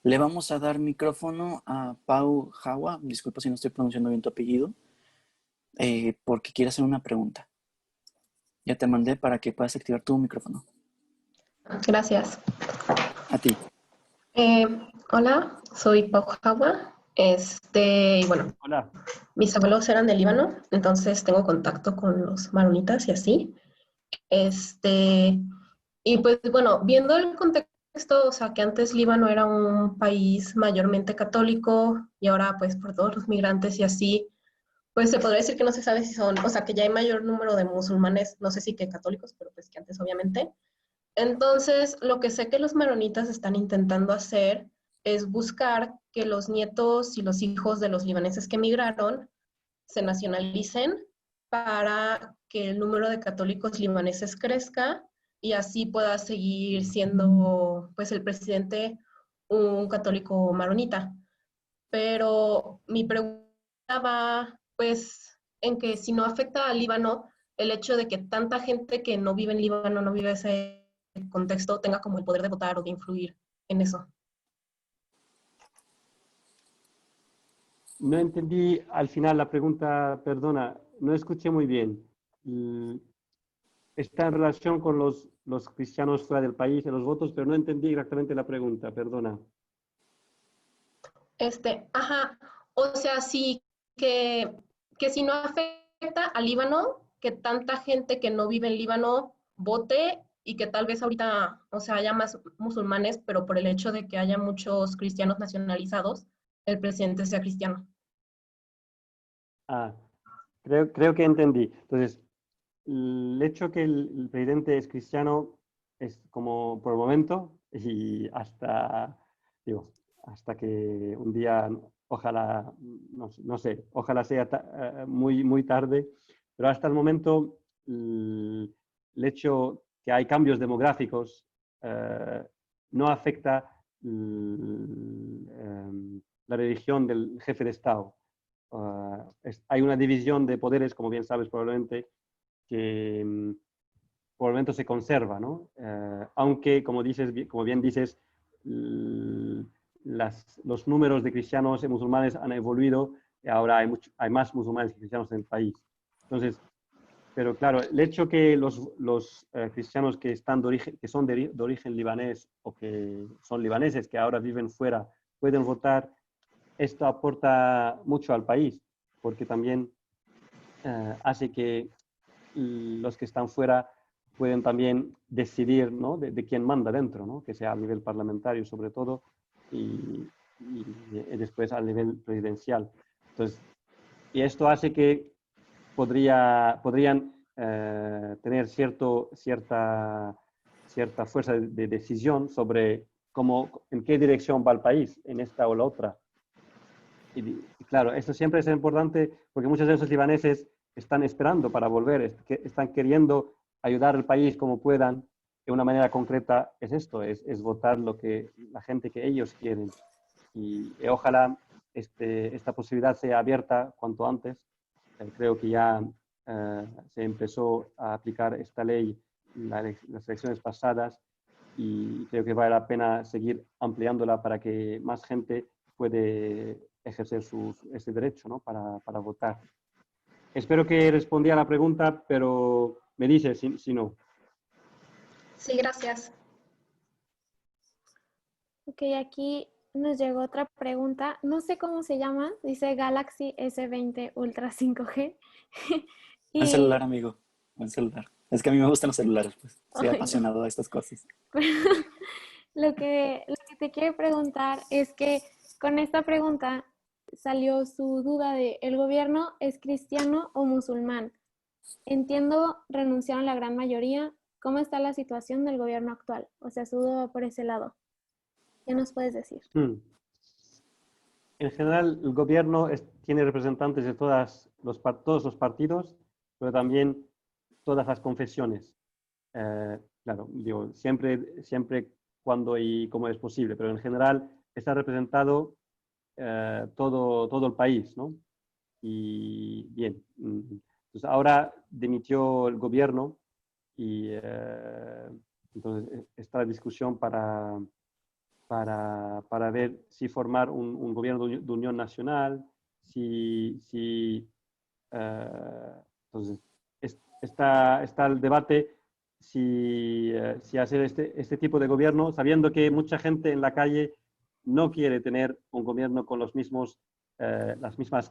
Le vamos a dar micrófono a Pau Jawa, disculpa si no estoy pronunciando bien tu apellido, porque quiere hacer una pregunta. Ya te mandé para que puedas activar tu micrófono. Gracias. A ti. Eh, Hola, soy Pau Jawa. Y bueno, Hola. mis abuelos eran de Líbano, entonces tengo contacto con los maronitas y así. Este, y pues bueno, viendo el contexto, o sea, que antes Líbano era un país mayormente católico y ahora pues por todos los migrantes y así, pues se podría decir que no se sabe si son, o sea, que ya hay mayor número de musulmanes, no sé si que católicos, pero pues que antes obviamente. Entonces, lo que sé que los maronitas están intentando hacer es buscar que los nietos y los hijos de los libaneses que emigraron se nacionalicen para que el número de católicos libaneses crezca y así pueda seguir siendo pues el presidente un católico maronita. Pero mi pregunta va pues en que si no afecta al Líbano el hecho de que tanta gente que no vive en Líbano, no vive ese contexto, tenga como el poder de votar o de influir en eso. No entendí al final la pregunta, perdona, no escuché muy bien. Está en relación con los cristianos fuera del país, en los votos, pero no entendí exactamente la pregunta, perdona. Ajá, o sea, sí que si no afecta al Líbano, que tanta gente que no vive en Líbano vote y que tal vez ahorita, o sea, haya más musulmanes, pero por el hecho de que haya muchos cristianos nacionalizados, el presidente sea cristiano. Ah, creo que entendí. Entonces, el hecho que el presidente es cristiano es como por el momento y digo, hasta que un día, ojalá, no sé, ojalá sea muy, muy tarde, pero hasta el momento el hecho que hay cambios demográficos no afecta la religión del jefe de Estado. Hay una división de poderes, como bien sabes probablemente, que por el momento se conserva, ¿no? Aunque, como bien dices, los números de cristianos y musulmanes han evoluido y ahora hay más musulmanes que cristianos en el país. Entonces, pero claro, el hecho que los cristianos que son de origen libanés o que son libaneses, que ahora viven fuera, pueden votar, esto aporta mucho al país, porque también hace que los que están fuera pueden también decidir, ¿no? de quién manda dentro, ¿no? Que sea a nivel parlamentario sobre todo y después a nivel presidencial. Entonces, y esto hace que podrían tener cierta fuerza de decisión sobre en qué dirección va el país, en esta o la otra. Y claro, esto siempre es importante porque muchos de esos libaneses están esperando para volver, están queriendo ayudar al país como puedan. De una manera concreta es esto, es votar la gente que ellos quieren. Y ojalá esta posibilidad sea abierta cuanto antes. Creo que ya se empezó a aplicar esta ley en las elecciones pasadas y creo que vale la pena seguir ampliándola para que más gente puede ejercer ese derecho, ¿no? para votar. Espero que respondí a la pregunta, pero me dice si no. Sí, gracias. Ok, aquí nos llegó otra pregunta. No sé cómo se llama. Dice Galaxy S20 Ultra 5G. Buen Y, celular, amigo. Buen celular. Es que a mí me gustan los celulares, pues. Soy ay, no. apasionado de estas cosas. Lo que te quiero preguntar es que con esta pregunta salió su duda de ¿el gobierno es cristiano o musulmán? Entiendo, renunciaron la gran mayoría. ¿Cómo está la situación del gobierno actual? O sea, su duda va por ese lado. ¿Qué nos puedes decir? En general, el gobierno tiene representantes de todos los partidos, pero también todas las confesiones. Claro, digo, siempre cuando y como es posible, pero en general está representado todo el país, ¿no? Y bien, entonces ahora dimitió el gobierno y entonces está la discusión para ver si formar un gobierno de unión nacional, entonces está el debate si hacer este tipo de gobierno, sabiendo que mucha gente en la calle no quiere tener un gobierno con las mismas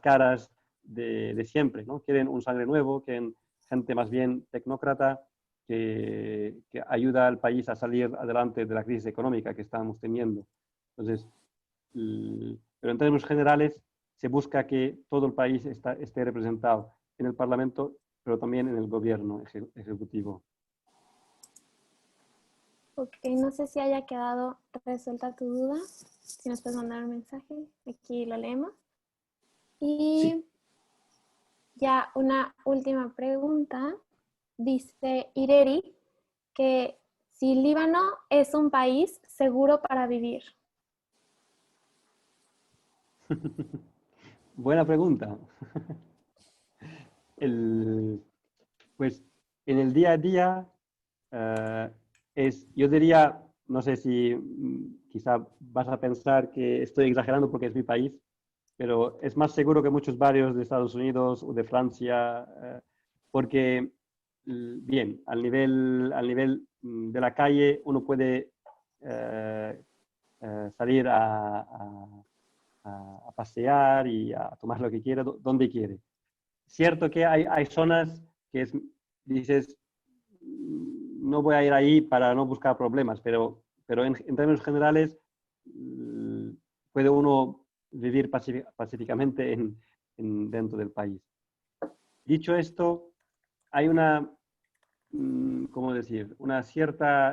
caras de siempre, ¿no? Quieren un sangre nuevo, quieren gente más bien tecnócrata que ayuda al país a salir adelante de la crisis económica que estamos teniendo. Entonces, pero en términos generales, se busca que todo el país esté representado en el Parlamento, pero también en el gobierno ejecutivo. Ok, no sé si haya quedado resuelta tu duda. Si nos puedes mandar un mensaje, aquí lo leemos. Y Sí. ya una última pregunta. Dice Ireri que si Líbano es un país seguro para vivir. Buena pregunta. Pues en el día a día yo diría, no sé si quizá vas a pensar que estoy exagerando porque es mi país, pero es más seguro que muchos barrios de Estados Unidos o de Francia, porque, bien, al nivel de la calle uno puede salir a pasear y a tomar lo que quiera, donde quiere. Cierto que hay zonas que dices, no voy a ir ahí para no buscar problemas, pero en términos generales puede uno vivir pacíficamente dentro del país. Dicho esto, hay ¿cómo decir?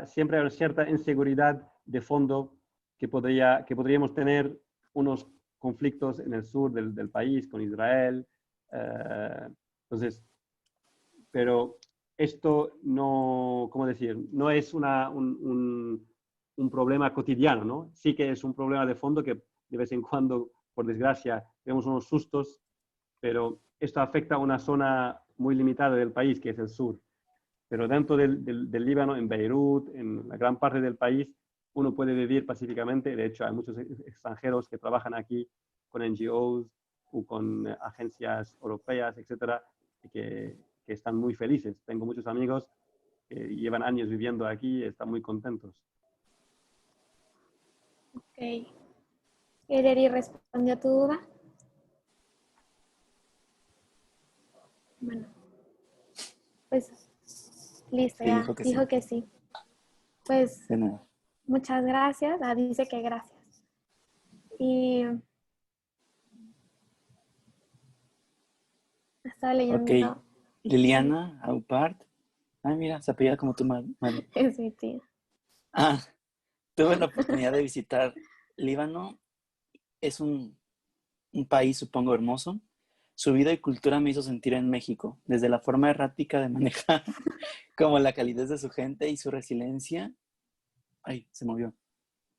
Siempre hay una cierta inseguridad de fondo que podríamos tener unos conflictos en el sur del país con Israel. Entonces, pero esto no, ¿cómo decir? No es un problema cotidiano, ¿no? Sí que es un problema de fondo que de vez en cuando, por desgracia, tenemos unos sustos, pero esto afecta a una zona muy limitada del país, que es el sur. Pero dentro del Líbano, en Beirut, en la gran parte del país, uno puede vivir pacíficamente. De hecho, hay muchos extranjeros que trabajan aquí con NGOs o con agencias europeas, etcétera, que están muy felices. Tengo muchos amigos que llevan años viviendo aquí y están muy contentos. Ok. Ireri respondió a tu duda. Bueno, pues listo, Sí, ya dijo que sí. dijo que sí. Pues De nada. muchas gracias. Dice que gracias. Y estaba Ok. leyendo. Liliana Aupart. Ay, mira, se apellida como tu madre. Es mi tía. Ah, tuve la oportunidad de visitar Líbano. Es un país, supongo, hermoso. Su vida y cultura me hizo sentir en México, desde la forma errática de manejar, como la calidez de su gente y su resiliencia. Ay, se movió.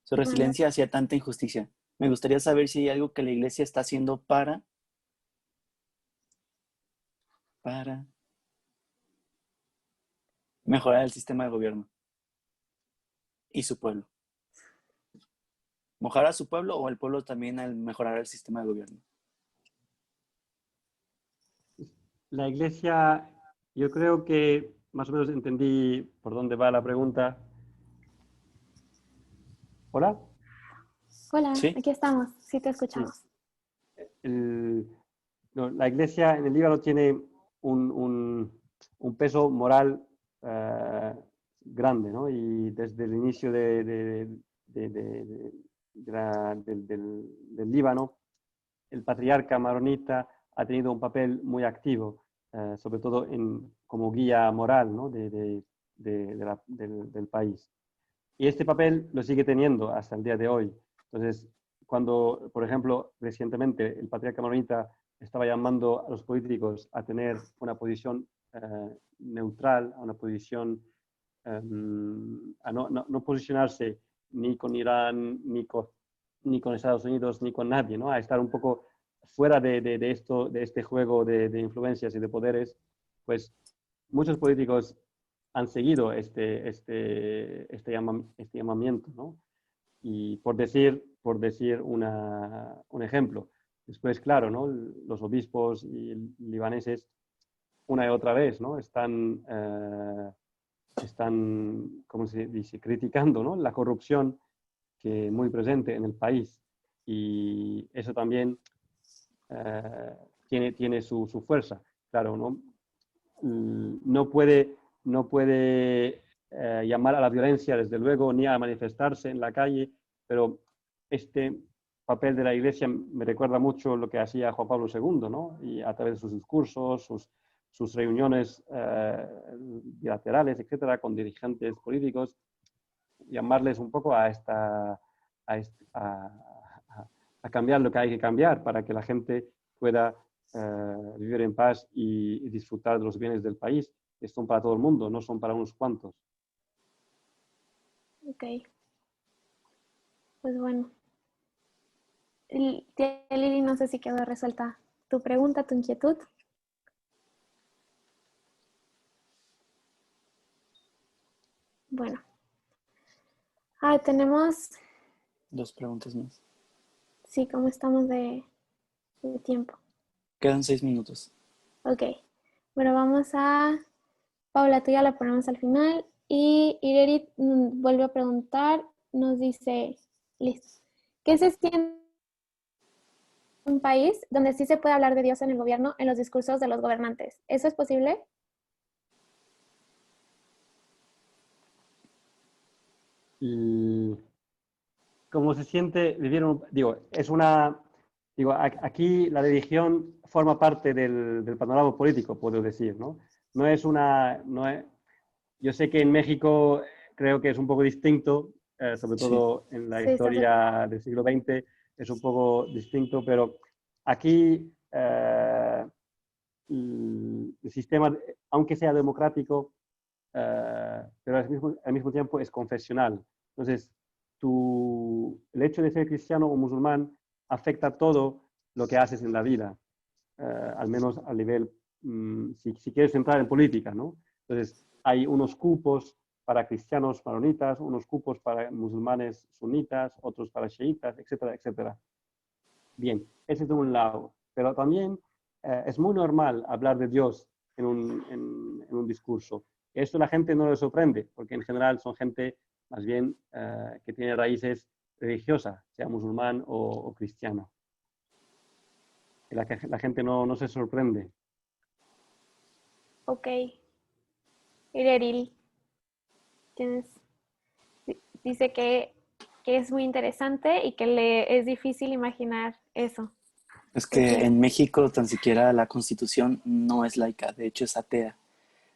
Su Bueno, resiliencia hacia tanta injusticia. Me gustaría saber si hay algo que la iglesia está haciendo para mejorar el sistema de gobierno y su pueblo. ¿Mojar a su pueblo o el pueblo también al mejorar el sistema de gobierno? La iglesia, yo creo que más o menos entendí por dónde va la pregunta. ¿Hola? hola, ¿Sí? aquí estamos, sí te Sí. escuchamos. No, la iglesia en el Líbano tiene un peso moral grande, ¿no? Y desde el inicio del Líbano, el patriarca maronita ha tenido un papel muy activo, sobre todo como guía moral, ¿no? del país. Y este papel lo sigue teniendo hasta el día de hoy. Entonces, cuando, por ejemplo, recientemente el patriarca maronita estaba llamando a los políticos a tener una posición neutral, a una posición, a no posicionarse ni con Irán, ni con Estados Unidos, ni con nadie, ¿no? A estar un poco fuera de este juego de influencias y de poderes, pues muchos políticos han seguido este llamamiento, ¿no? Y por decir un ejemplo. Después, claro, ¿no? Los obispos y libaneses una y otra vez, ¿no? Están, ¿cómo se dice?, criticando, ¿no?, la corrupción que es muy presente en el país. Y eso también tiene su fuerza. Claro, ¿no? No puede llamar a la violencia, desde luego, ni a manifestarse en la calle, pero este papel de la Iglesia me recuerda mucho lo que hacía Juan Pablo II, ¿no? Y a través de sus discursos, sus reuniones bilaterales, etcétera, con dirigentes políticos, llamarles un poco a cambiar lo que hay que cambiar para que la gente pueda vivir en paz y disfrutar de los bienes del país, que son para todo el mundo, no son para unos cuantos. Ok, pues bueno. Tía Lili, no sé si quedó resuelta tu pregunta, tu inquietud. Bueno, tenemos, Dos preguntas más. sí, cómo estamos de tiempo. Quedan 6 minutos. Ok, bueno, vamos a, Paula, tú ya la ponemos al final. Y Ireri vuelve a preguntar, nos dice, listo, ¿qué se siente en un país donde sí se puede hablar de Dios en el gobierno, en los discursos de los gobernantes? ¿Eso es posible? Y cómo se siente vivir aquí la religión forma parte del panorama político, puedo decir, ¿no? No es una, no es, Yo sé que en México creo que es un poco distinto, sobre Sí. todo en la Sí, historia del siglo XX, es un poco distinto, pero aquí el sistema, aunque sea democrático, pero al mismo tiempo es confesional. Entonces, el hecho de ser cristiano o musulmán afecta todo lo que haces en la vida, al menos a nivel, si quieres entrar en política, ¿no? Entonces, hay unos cupos para cristianos maronitas, unos cupos para musulmanes sunitas, otros para chiitas, etcétera, etcétera. Bien, ese es de un lado. Pero también es muy normal hablar de Dios en un discurso. Esto la gente no le sorprende, porque en general son gente más bien que tiene raíces religiosas, sea musulmán o cristiano. Y la gente no se sorprende. ok. Ireri dice que es muy interesante y que le es difícil imaginar eso. Es Que que sí. en México tan siquiera la constitución no es laica, de hecho es atea.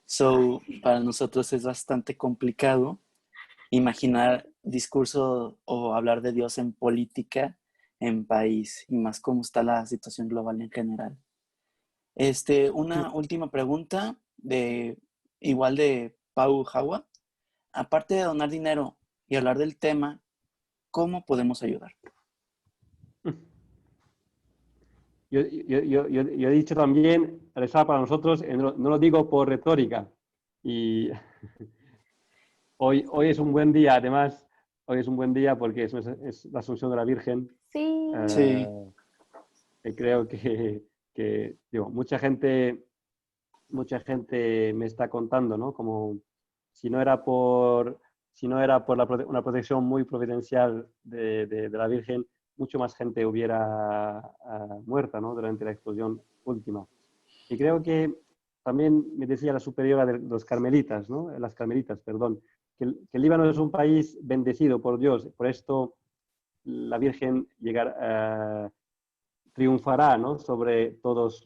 So, para nosotros es bastante complicado imaginar discurso o hablar de Dios en política en país y más cómo está la situación global en general. Una última pregunta igual de Pau Jawa. Aparte de donar dinero y hablar del tema, ¿cómo podemos ayudar? Yo he dicho también, rezar para nosotros, no lo digo por retórica. Y hoy es un buen día, además, hoy es un buen día porque es la Asunción de la Virgen. Sí. Sí. Y creo que digo, mucha gente me está contando, ¿no? Como si no era por una protección muy providencial de la Virgen, mucho más gente hubiera muerta, ¿no? Durante la explosión última. Y creo que también me decía la superiora de los carmelitas, ¿no? Las carmelitas, perdón, que el Líbano es un país bendecido por Dios, por esto la Virgen triunfará, ¿no? Sobre todos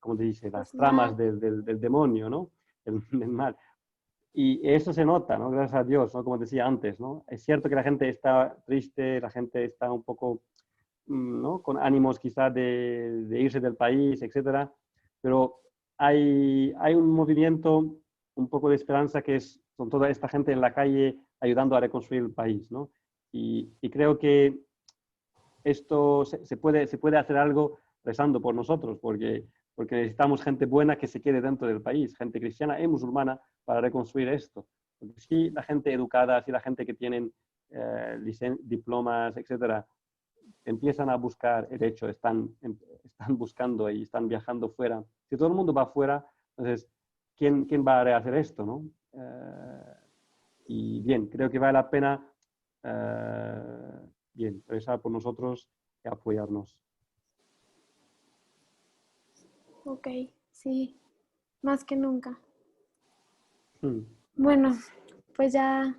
¿cómo se dice? Las tramas del demonio, ¿no? Del mal. Y eso se nota, ¿no? Gracias a Dios, ¿no? Como decía antes, ¿no? Es cierto que la gente está triste, la gente está un poco, ¿no? Con ánimos quizás de irse del país, etcétera, pero hay un movimiento, un poco de esperanza que es con toda esta gente en la calle ayudando a reconstruir el país, ¿no? Y creo que esto se puede hacer algo rezando por nosotros, porque necesitamos gente buena que se quede dentro del país, gente cristiana y musulmana para reconstruir esto. Porque si la gente educada, si la gente que tienen diplomas, etcétera, empiezan a buscar, de hecho están buscando y están viajando fuera. Si todo el mundo va fuera, entonces, ¿quién va a rehacer esto, no? Y bien, creo que vale la pena rezar por nosotros y apoyarnos. Ok, sí, más que nunca. Hmm. Bueno, pues ya,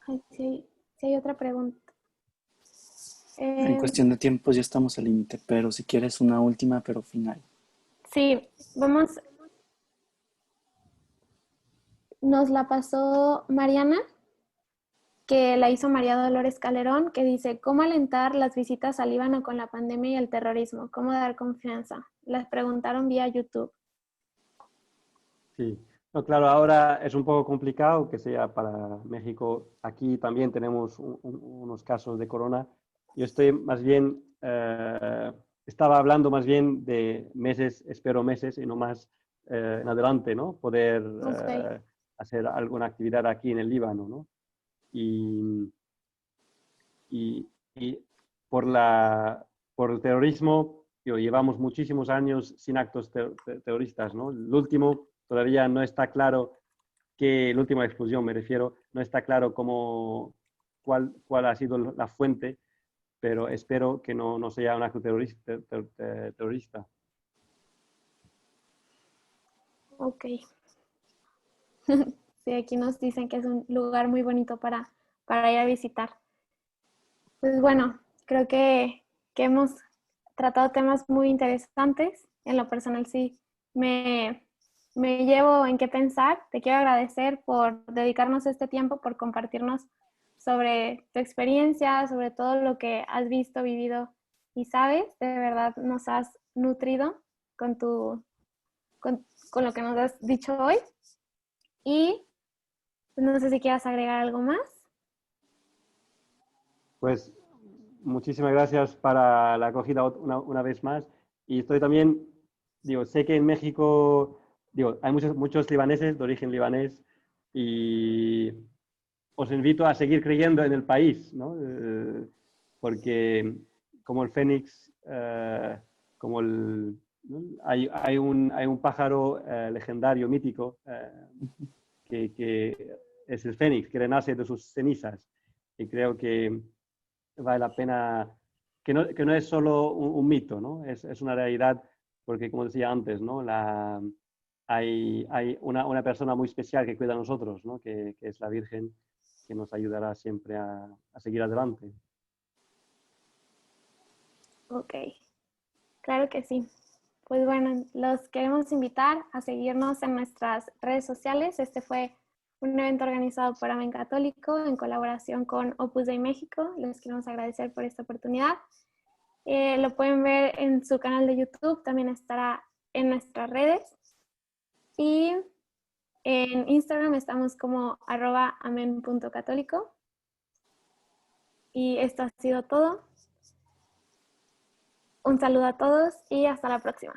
ay, sí hay otra pregunta. En cuestión de tiempos ya estamos al límite, pero si quieres una última, pero final. Sí, nos la pasó Mariana, que la hizo María Dolores Calderón, que dice, ¿cómo alentar las visitas al Líbano con la pandemia y el terrorismo? ¿Cómo dar confianza? Las preguntaron vía YouTube. Sí, no, claro, ahora es un poco complicado que sea para México. Aquí también tenemos unos casos de corona. Yo estoy más bien, estaba hablando más bien de meses, espero meses y no más en adelante, ¿no? Poder Okay. hacer alguna actividad aquí en el Líbano, ¿no? Y, y por el terrorismo, llevamos muchísimos años sin actos terroristas, ¿no? El último todavía no está claro la última explosión, me refiero, no está claro cuál ha sido la fuente, pero espero que no sea un acto terrorista. Ok. Sí, aquí nos dicen que es un lugar muy bonito para ir a visitar. Pues bueno, creo que hemos tratado temas muy interesantes. En lo personal sí me llevo en qué pensar. Te quiero agradecer por dedicarnos este tiempo, por compartirnos sobre tu experiencia, sobre todo lo que has visto, vivido y sabes. De verdad nos has nutrido con con lo que nos has dicho hoy. Y no sé si quieras agregar algo más. Pues muchísimas gracias para la acogida una vez más. Y estoy también, sé que en México, hay muchos libaneses de origen libanés y os invito a seguir creyendo en el país, ¿no? Porque como el fénix, ¿no? hay un pájaro legendario, mítico, que es el fénix, que renace de sus cenizas. Y creo que vale la pena, que no es solo un mito, ¿no? Es una realidad, porque como decía antes, ¿no? Hay una persona muy especial que cuida a nosotros, ¿no? Que es la Virgen, que nos ayudará siempre a seguir adelante. Ok, claro que sí. pues bueno, los queremos invitar a seguirnos en nuestras redes sociales. Este fue un evento organizado por Amén Católico en colaboración con Opus Dei México. Les queremos agradecer por esta oportunidad. Lo pueden ver en su canal de YouTube, también estará en nuestras redes. Y en Instagram estamos como @amen.católico. Y esto ha sido todo. Un saludo a todos y hasta la próxima.